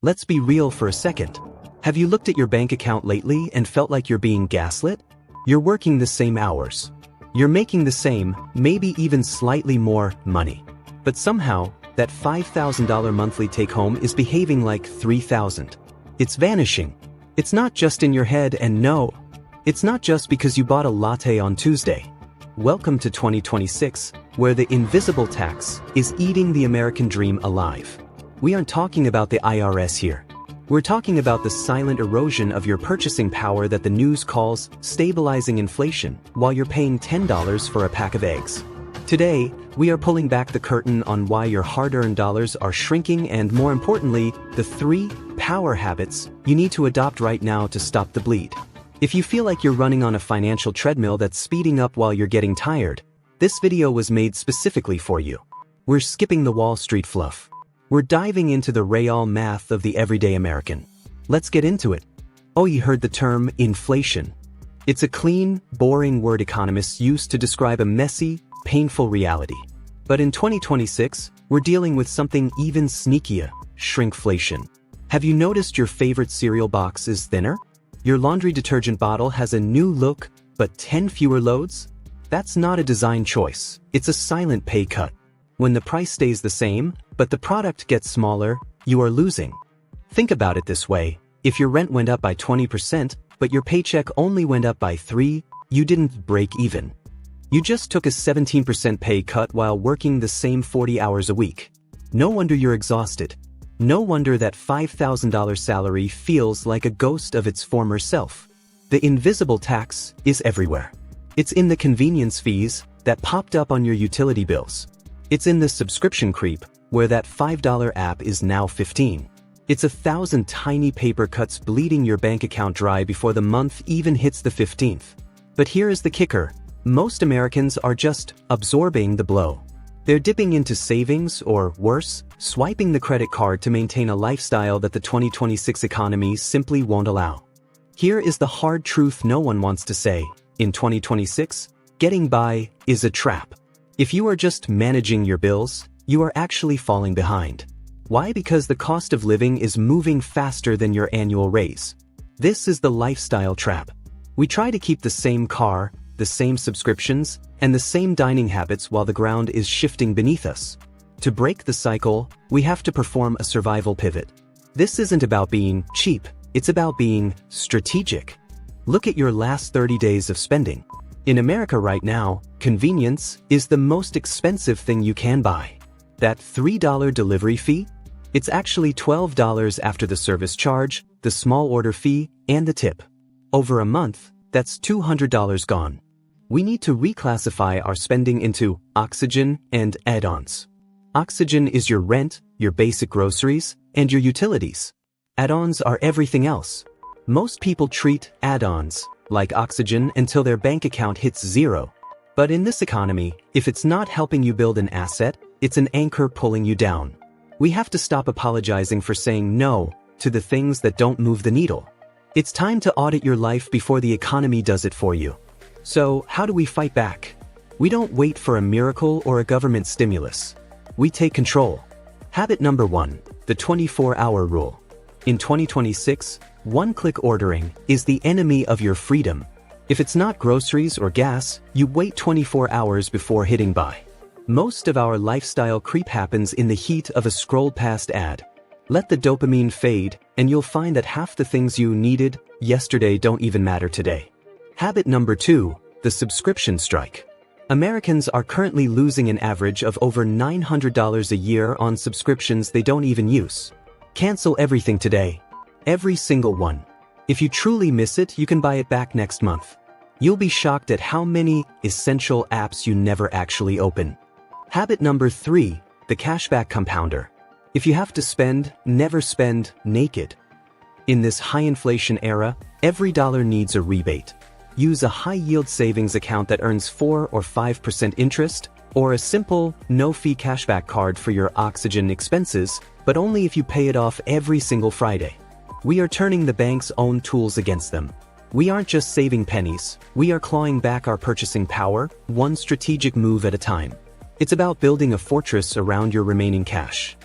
Let's be real for a second. Have you looked at your bank account lately and felt like you're being gaslit? You're working the same hours. You're making the same, maybe even slightly more, money. But somehow, that $5,000 monthly take-home is behaving like $3,000. It's vanishing. It's not just in your head, and no, it's not just because you bought a latte on Tuesday. Welcome to 2026, where the invisible tax is eating the American dream alive. We aren't talking about the IRS here. We're talking about the silent erosion of your purchasing power that the news calls stabilizing inflation while you're paying $10 for a pack of eggs. Today, we are pulling back the curtain on why your hard-earned dollars are shrinking and, more importantly, the 3 power habits you need to adopt right now to stop the bleed. If you feel like you're running on a financial treadmill that's speeding up while you're getting tired, this video was made specifically for you. We're skipping the Wall Street fluff. We're diving into the real math of the everyday American. Let's get into it. Oh, you heard the term inflation. It's a clean, boring word economists use to describe a messy, painful reality. But in 2026, we're dealing with something even sneakier, shrinkflation. Have you noticed your favorite cereal box is thinner? Your laundry detergent bottle has a new look, but 10 fewer loads? That's not a design choice. It's a silent pay cut. When the price stays the same, but the product gets smaller, you are losing. Think about it this way. If your rent went up by 20%, but your paycheck only went up by 3%, you didn't break even. You just took a 17% pay cut while working the same 40 hours a week. No wonder you're exhausted. No wonder that $5,000 salary feels like a ghost of its former self. The invisible tax is everywhere. It's in the convenience fees that popped up on your utility bills. It's in the subscription creep, where that $5 app is now $15. It's 1,000 tiny paper cuts bleeding your bank account dry before the month even hits the 15th. But here is the kicker. Most Americans are just absorbing the blow. They're dipping into savings or, worse, swiping the credit card to maintain a lifestyle that the 2026 economy simply won't allow. Here is the hard truth no one wants to say. In 2026, getting by is a trap. If you are just managing your bills, you are actually falling behind. Why? Because the cost of living is moving faster than your annual raise. This is the lifestyle trap. We try to keep the same car, the same subscriptions, and the same dining habits while the ground is shifting beneath us. To break the cycle, we have to perform a survival pivot. This isn't about being cheap, it's about being strategic. Look at your last 30 days of spending. In America right now, convenience is the most expensive thing you can buy. That $3 delivery fee? It's actually $12 after the service charge, the small order fee, and the tip. Over a month, that's $200 gone. We need to reclassify our spending into oxygen and add-ons. Oxygen is your rent, your basic groceries, and your utilities. Add-ons are everything else. Most people treat add-ons like oxygen until their bank account hits zero. But in this economy, if it's not helping you build an asset, it's an anchor pulling you down. We have to stop apologizing for saying no to the things that don't move the needle. It's time to audit your life before the economy does it for you. So, how do we fight back? We don't wait for a miracle or a government stimulus. We take control. Habit number 1, the 24-hour rule. In 2026, one-click ordering is the enemy of your freedom. If it's not groceries or gas, you wait 24 hours before hitting buy. Most of our lifestyle creep happens in the heat of a scrolled past ad. Let the dopamine fade, and you'll find that half the things you needed yesterday don't even matter today. Habit number 2, the subscription strike. Americans are currently losing an average of over $900 a year on subscriptions they don't even use. Cancel everything today. Every single one. If you truly miss it, you can buy it back next month. You'll be shocked at how many essential apps you never actually open. Habit number 3, the cashback compounder. If you have to spend, never spend naked. In this high inflation era, every dollar needs a rebate. Use a high-yield savings account that earns 4 or 5% interest, or a simple, no-fee cashback card for your oxygen expenses, but only if you pay it off every single Friday. We are turning the bank's own tools against them. We aren't just saving pennies, we are clawing back our purchasing power, one strategic move at a time. It's about building a fortress around your remaining cash.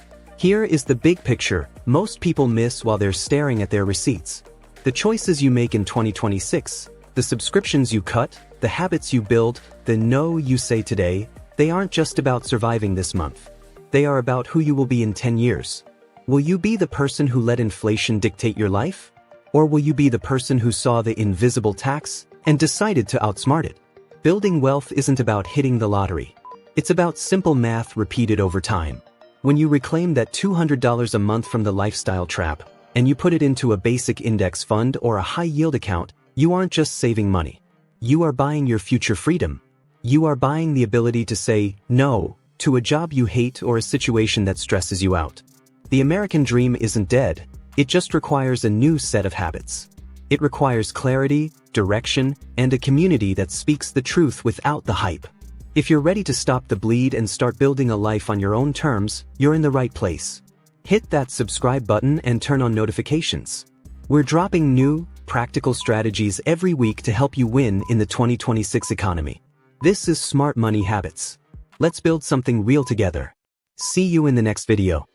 Here is the big picture most people miss while they're staring at their receipts. The choices you make in 2026, the subscriptions you cut, the habits you build, the no you say today, they aren't just about surviving this month. They are about who you will be in 10 years. Will you be the person who let inflation dictate your life? Or will you be the person who saw the invisible tax and decided to outsmart it? Building wealth isn't about hitting the lottery. It's about simple math repeated over time. When you reclaim that $200 a month from the lifestyle trap, and you put it into a basic index fund or a high-yield account, you aren't just saving money. You are buying your future freedom. You are buying the ability to say no to a job you hate or a situation that stresses you out. The American dream isn't dead, it just requires a new set of habits. It requires clarity, direction, and a community that speaks the truth without the hype. If you're ready to stop the bleed and start building a life on your own terms, you're in the right place. Hit that subscribe button and turn on notifications. We're dropping new, practical strategies every week to help you win in the 2026 economy. This is Smart Money Habits. Let's build something real together. See you in the next video.